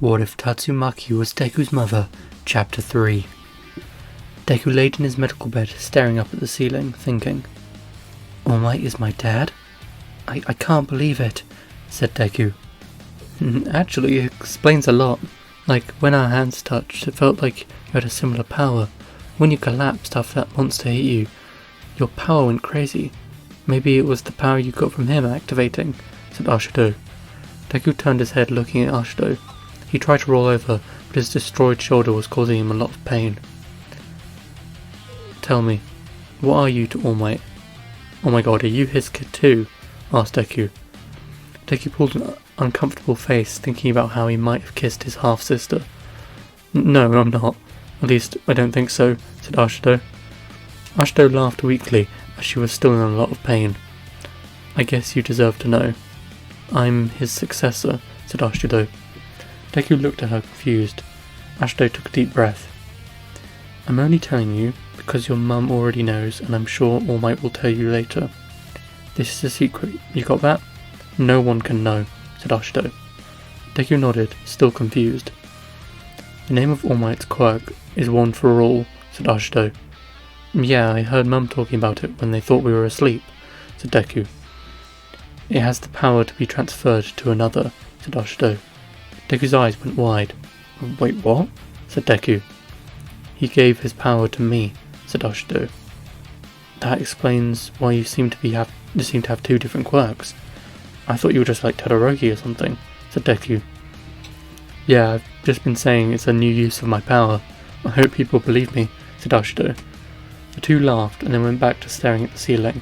What if Tatsumaki was Deku's mother? Chapter 3. Deku laid in his medical bed, staring up at the ceiling, thinking, All Might is my dad? I can't believe it, said Deku. Actually, it explains a lot. Like, when our hands touched, it felt like you had a similar power. When you collapsed after that monster hit you, your power went crazy. Maybe it was the power you got from him activating, said Ashido. Deku turned his head, looking at Ashido. He tried to roll over, but his destroyed shoulder was causing him a lot of pain. Tell me, what are you to All Might? Oh my god, are you his kid too? Asked Deku. Deku pulled an uncomfortable face, thinking about how he might have kissed his half-sister. No, I'm not. At least, I don't think so, said Ashido. Ashido laughed weakly, as she was still in a lot of pain. I guess you deserve to know. I'm his successor, said Ashido. Deku looked at her confused. Ashido took a deep breath. I'm only telling you because your mum already knows, and I'm sure All Might will tell you later. This is a secret, you got that? No one can know, said Ashido. Deku nodded, still confused. The name of All Might's quirk is One for All, said Ashido. Yeah, I heard Mum talking about it when they thought we were asleep, said Deku. It has the power to be transferred to another, said Ashido. Deku's eyes went wide. Wait, what? Said Deku. He gave his power to me, said Ashido. That explains why you seem to have two different quirks. I thought you were just like Todoroki or something, said Deku. Yeah, I've just been saying it's a new use of my power. I hope people believe me, said Ashido. The two laughed and then went back to staring at the ceiling.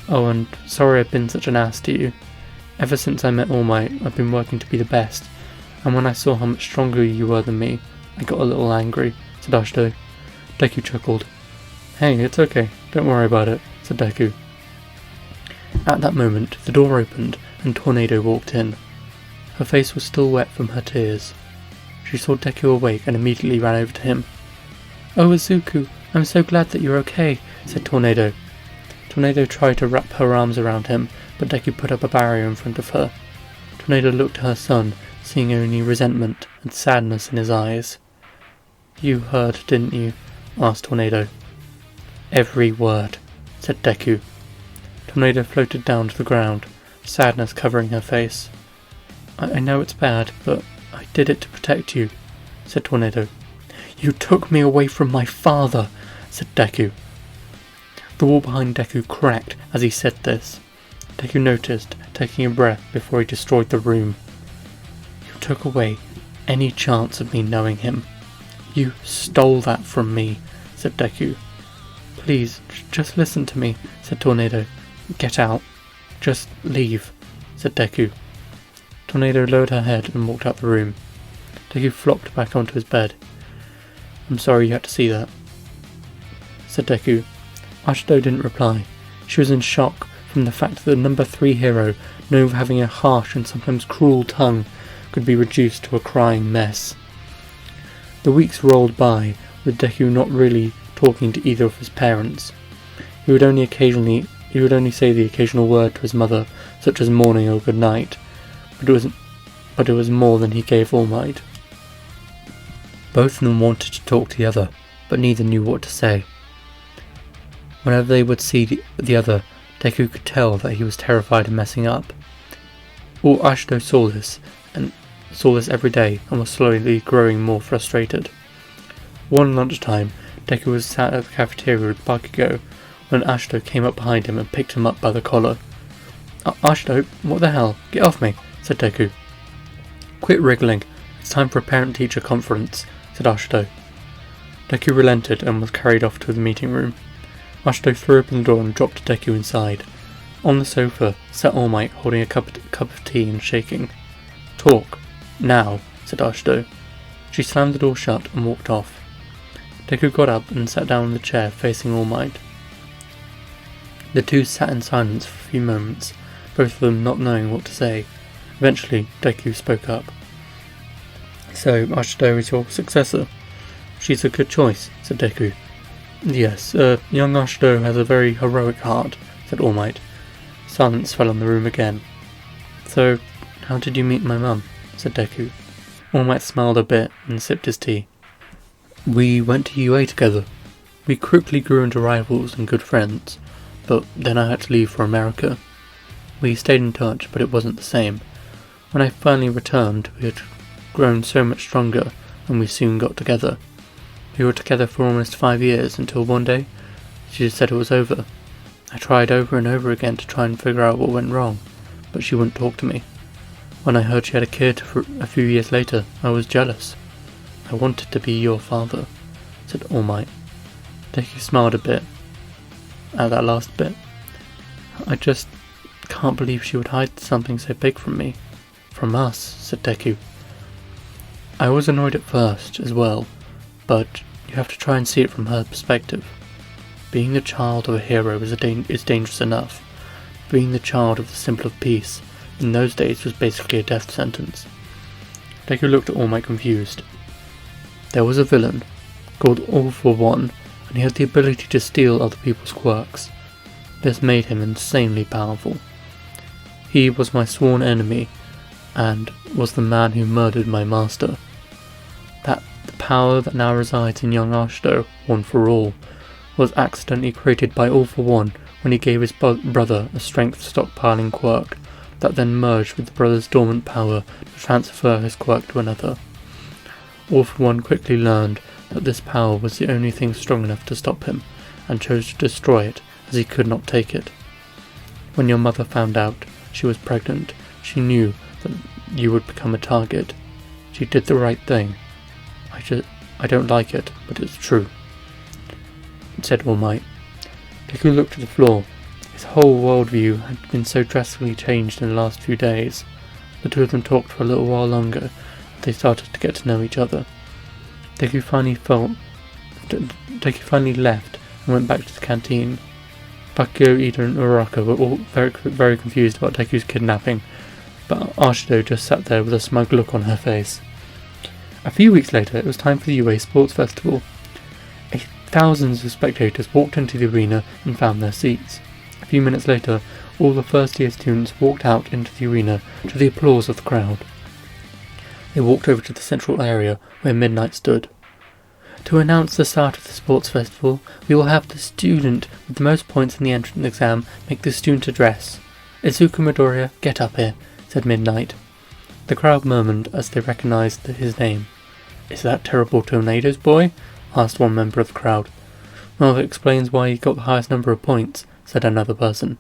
Oh, and sorry I've been such an ass to you. Ever since I met All Might, I've been working to be the best, and when I saw how much stronger you were than me, I got a little angry, said Ashido. Deku chuckled. Hey, it's okay, don't worry about it, said Deku. At that moment, the door opened and Tornado walked in. Her face was still wet from her tears. She saw Deku awake and immediately ran over to him. Oh, Izuku, I'm so glad that you're okay, said Tornado. Tornado tried to wrap her arms around him, but Deku put up a barrier in front of her. Tornado looked at her son, seeing only resentment and sadness in his eyes. You heard, didn't you? Asked Tornado. Every word, said Deku. Tornado floated down to the ground, sadness covering her face. I know it's bad, but I did it to protect you, said Tornado. You took me away from my father, said Deku. The wall behind Deku cracked as he said this. Deku noticed, taking a breath before he destroyed the room. You took away any chance of me knowing him. You stole that from me, said Deku. Please, just listen to me, said Tornado. Get out. Just leave, said Deku. Tornado lowered her head and walked out the room. Deku flopped back onto his bed. I'm sorry you had to see that, said Deku. Ashido didn't reply. She was in shock from the fact that the number 3 hero, known for having a harsh and sometimes cruel tongue, could be reduced to a crying mess. The weeks rolled by, with Deku not really talking to either of his parents. He would only say the occasional word to his mother, such as morning or good night, but it was more than he gave All Might. Both of them wanted to talk to the other, but neither knew what to say. Whenever they would see the other, Deku could tell that he was terrified of messing up. Ashido saw this every day and was slowly growing more frustrated. One lunchtime, Deku was sat at the cafeteria with Bakugo when Ashido came up behind him and picked him up by the collar. Ashido, what the hell? Get off me, said Deku. Quit wriggling. It's time for a parent-teacher conference, said Ashido. Deku relented and was carried off to the meeting room. Ashido threw open the door and dropped Deku inside. On the sofa sat All Might holding a cup of tea and shaking. Talk. Now, said Ashido. She slammed the door shut and walked off. Deku got up and sat down in the chair facing All Might. The two sat in silence for a few moments, both of them not knowing what to say. Eventually, Deku spoke up. So, Ashido is your successor? She's a good choice, said Deku. Yes, young Ashido has a very heroic heart, said All Might. Silence fell on the room again. So, how did you meet my mum? Said Deku. All Might smiled a bit and sipped his tea. We went to UA together. We quickly grew into rivals and good friends, but then I had to leave for America. We stayed in touch, but it wasn't the same. When I finally returned, we had grown so much stronger, and we soon got together. We were together for almost 5 years, until one day, she just said it was over. I tried over and over again to try and figure out what went wrong, but she wouldn't talk to me. When I heard she had a kid a few years later, I was jealous. I wanted to be your father, said All Might. Deku smiled a bit at that last bit. I just can't believe she would hide something so big from me. From us, said Deku. I was annoyed at first as well, but you have to try and see it from her perspective. Being the child of a hero is dangerous enough. Being the child of the symbol of peace in those days was basically a death sentence. Deku looked at All Might confused. There was a villain called All for One, and he had the ability to steal other people's quirks. This made him insanely powerful. He was my sworn enemy, and was the man who murdered my master. The power that now resides in young Ashido, One for All, was accidentally created by All for One when he gave his brother a strength stockpiling quirk that then merged with the brother's dormant power to transfer his quirk to another. All for One quickly learned that this power was the only thing strong enough to stop him, and chose to destroy it as he could not take it. When your mother found out she was pregnant, she knew that you would become a target. She did the right thing. I don't like it, but it's true, said All Might. Deku looked at the floor. His whole worldview had been so drastically changed in the last few days. The two of them talked for a little while longer. They started to get to know each other. Deku finally left and went back to the canteen. Bakugo, Ida and Uraraka were all very confused about Deku's kidnapping, but Ashido just sat there with a smug look on her face. A few weeks later, it was time for the UA Sports Festival. Thousands of spectators walked into the arena and found their seats. A few minutes later, all the first-year students walked out into the arena to the applause of the crowd. They walked over to the central area where Midnight stood. To announce the start of the sports festival, we will have the student with the most points in the entrance exam make the student address. Izuku Midoriya, get up here, said Midnight. The crowd murmured as they recognized his name. Is that Terrible Tornadoes boy? Asked one member of the crowd. Well, that explains why he got the highest number of points, said another person.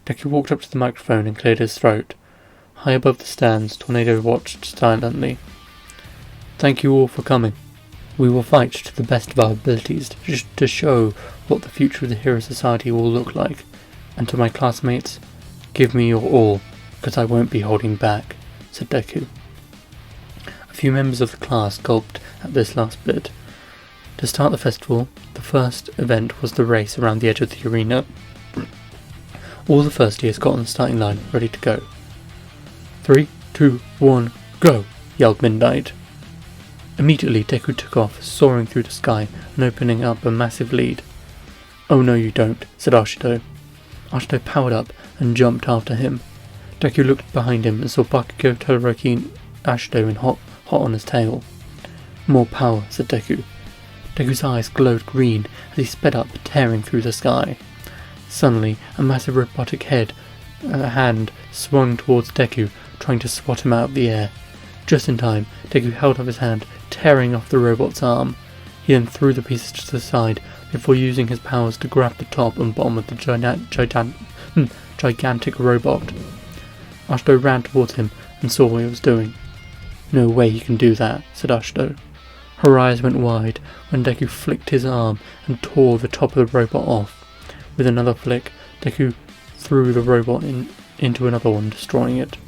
Deku walked up to the microphone and cleared his throat. High above the stands, Tornado watched silently. Thank you all for coming. We will fight to the best of our abilities to show what the future of the Hero Society will look like. And to my classmates, give me your all, because I won't be holding back, said Deku. A few members of the class gulped at this last bit. To start the festival, the first event was the race around the edge of the arena. All the first years got on the starting line, ready to go. 3, 2, 1, go! Yelled Midnight. Immediately Deku took off, soaring through the sky and opening up a massive lead. Oh no you don't, said Ashido. Ashido powered up and jumped after him. Deku looked behind him and saw Bakugo, Todoroki and Ashido in hot on his tail. More power, said Deku. Deku's eyes glowed green as he sped up, tearing through the sky. Suddenly, a massive robotic hand swung towards Deku, trying to swat him out of the air. Just in time, Deku held up his hand, tearing off the robot's arm. He then threw the pieces to the side before using his powers to grab the top and bottom of the gigantic robot. Ashido ran towards him and saw what he was doing. No way he can do that, said Ashido. Her eyes went wide when Deku flicked his arm and tore the top of the robot off. With another flick, Deku threw the robot into another one, destroying it.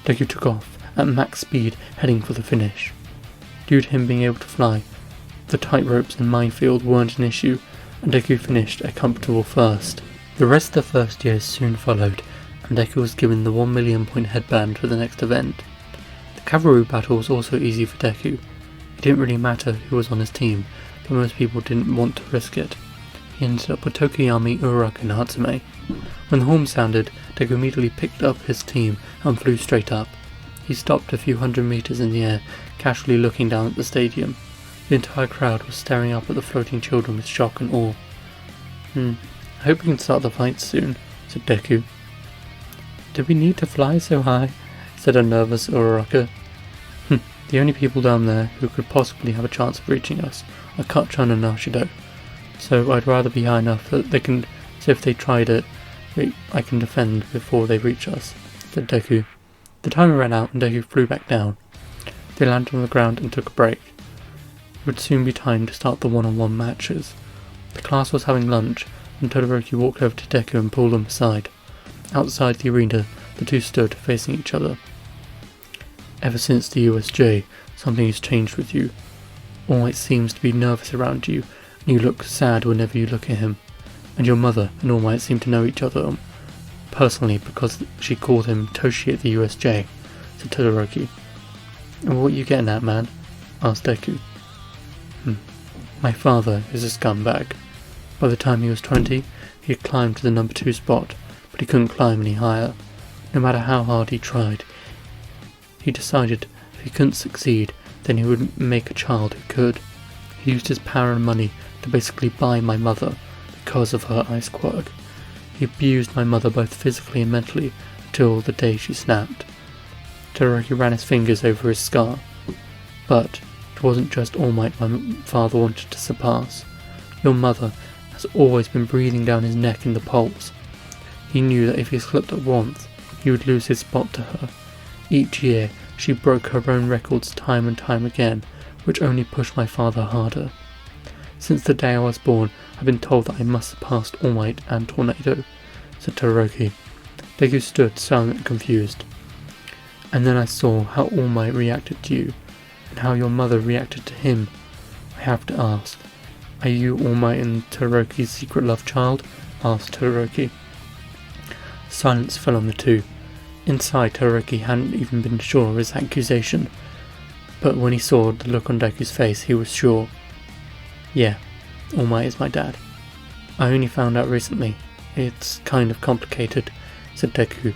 Deku took off at max speed, heading for the finish. Due to him being able to fly, the tightropes and minefield weren't an issue, and Deku finished a comfortable first. The rest of the first years soon followed, and Deku was given the 1 million point headband for the next event. The cavalry battle was also easy for Deku. It didn't really matter who was on his team, but most people didn't want to risk it. He ended up with Tokuyami, Uraraka and Natsume. When the horn sounded, Deku immediately picked up his team and flew straight up. He stopped a few hundred meters in the air, casually looking down at the stadium. The entire crowd was staring up at the floating children with shock and awe. I hope we can start the fight soon, said Deku. Do we need to fly so high? Said a nervous Uraraka. The only people down there who could possibly have a chance of reaching us are Kacchan and Ashido. So I'd rather be high enough that they can, so if they tried it, I can defend before they reach us, said Deku. The timer ran out and Deku flew back down. They landed on the ground and took a break. It would soon be time to start the one-on-one matches. The class was having lunch, and Todoroki walked over to Deku and pulled him aside. Outside the arena, the two stood facing each other. Ever since the USJ, something has changed with you. All Might seems to be nervous around you, and you look sad whenever you look at him. And your mother and All Might seem to know each other personally because she called him Toshi at the USJ, said Todoroki. And what are you getting at, man? Asked Deku. My father is a scumbag. By the time he was 20, he had climbed to the number 2 spot, but he couldn't climb any higher. No matter how hard he tried. He decided if he couldn't succeed, then he would make a child who could. He used his power and money to basically buy my mother because of her ice quirk. He abused my mother both physically and mentally until the day she snapped. Todoroki ran his fingers over his scar. But it wasn't just All Might my father wanted to surpass. Your mother has always been breathing down his neck in the pulse. He knew that if he slipped up once, he would lose his spot to her. Each year, she broke her own records time and time again, which only pushed my father harder. Since the day I was born, I've been told that I must surpass All Might and Tornado, said Todoroki. Deku stood silent and confused. And then I saw how All Might reacted to you, and how your mother reacted to him. I have to ask, are you All Might and Todoroki's secret love child? Asked Todoroki. Silence fell on the two. Inside, Todoroki hadn't even been sure of his accusation, but when he saw the look on Deku's face, he was sure. Yeah, All Might is my dad. I only found out recently. It's kind of complicated, said Deku.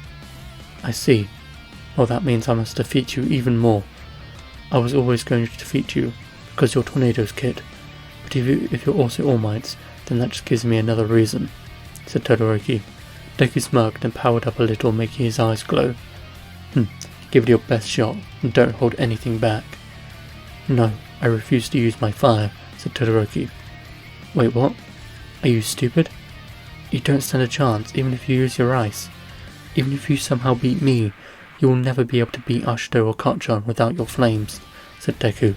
I see. Well, that means I must defeat you even more. I was always going to defeat you, because you're Tornado's kid. But if you're also All Might's, then that just gives me another reason, said Todoroki. Deku smirked and powered up a little, making his eyes glow. Give it your best shot, and don't hold anything back. No, I refuse to use my fire, said Todoroki. Wait, what? Are you stupid? You don't stand a chance, even if you use your ice. Even if you somehow beat me, you will never be able to beat Ashido or Kacchan without your flames, said Deku.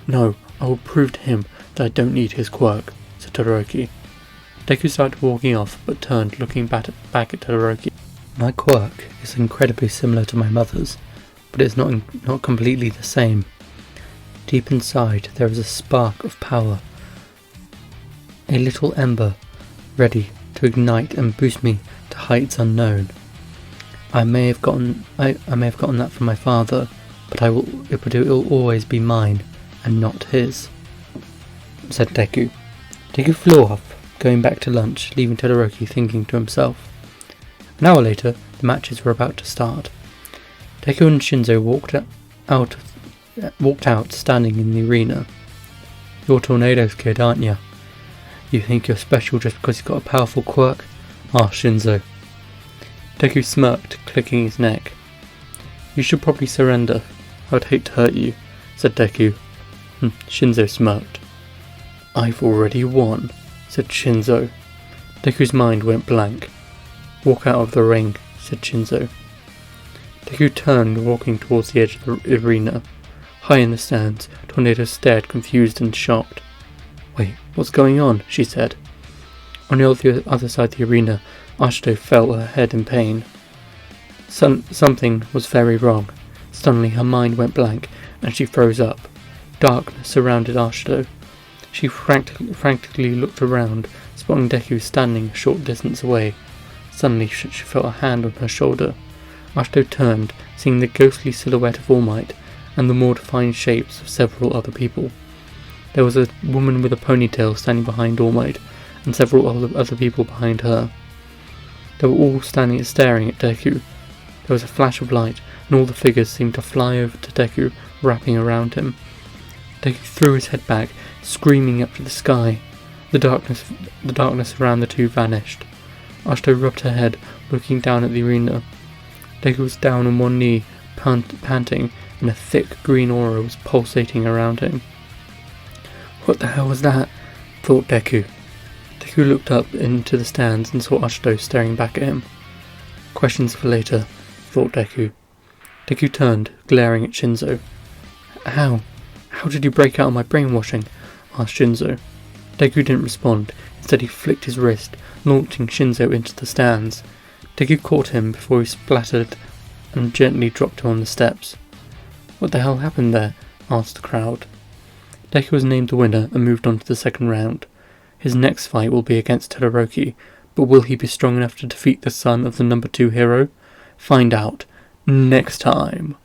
No, I will prove to him that I don't need his quirk, said Todoroki. Deku started walking off, but turned, looking back at Todoroki. My quirk is incredibly similar to my mother's, but it's not completely the same. Deep inside, there is a spark of power. A little ember, ready to ignite and boost me to heights unknown. I may have gotten that from my father, but it will always be mine, and not his, said Deku. Deku flew off, going back to lunch, leaving Todoroki thinking to himself. An hour later, the matches were about to start. Deku and Shinzo walked out, standing in the arena. You're Tornado's kid, aren't you? You think you're special just because you've got a powerful quirk? Asked Shinzo. Deku smirked, clicking his neck. You should probably surrender. I would hate to hurt you, said Deku. Shinzo smirked. I've already won, said Shinzo. Deku's mind went blank. Walk out of the ring, said Shinzo. Deku turned, walking towards the edge of the arena. High in the stands, Tornado stared, confused and shocked. Wait, what's going on? She said. On the other side of the arena, Ashido felt her head in pain. Something was very wrong. Suddenly her mind went blank, and she froze up. Darkness surrounded Ashido. She frantically looked around, spotting Deku standing a short distance away. Suddenly she felt a hand on her shoulder. Ashido turned, seeing the ghostly silhouette of All Might, and the more defined shapes of several other people. There was a woman with a ponytail standing behind All Might, and several other people behind her. They were all staring at Deku. There was a flash of light, and all the figures seemed to fly over to Deku, wrapping around him. Deku threw his head back, screaming up to the sky. The darkness around the two vanished. Ashto rubbed her head, looking down at the arena. Deku was down on one knee, panting, and a thick green aura was pulsating around him. What the hell was that? Thought Deku. Deku looked up into the stands and saw Ashto staring back at him. Questions for later, thought Deku. Deku turned, glaring at Shinzo. How? How did you break out of my brainwashing? Asked Shinzo. Deku didn't respond. Instead he flicked his wrist, launching Shinzo into the stands. Deku caught him before he splattered and gently dropped him on the steps. What the hell happened there? Asked the crowd. Deku was named the winner and moved on to the second round. His next fight will be against Todoroki, but will he be strong enough to defeat the son of the number 2 hero? Find out next time.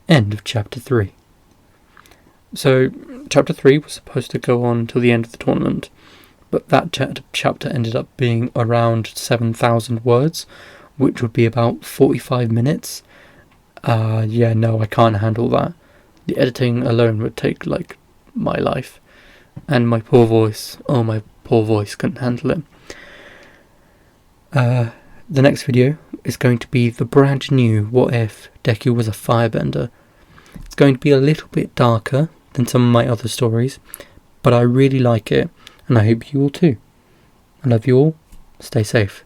End of chapter 3. So, chapter 3 was supposed to go on till the end of the tournament, but that chapter ended up being around 7,000 words, which would be about 45 minutes. Yeah, no, I can't handle that. The editing alone would take, my life. And my poor voice, my poor voice couldn't handle it. The next video is going to be the brand new What If Deku Was a Firebender. It's going to be a little bit darker than some of my other stories, but I really like it, and I hope you will too. I love you all. Stay safe.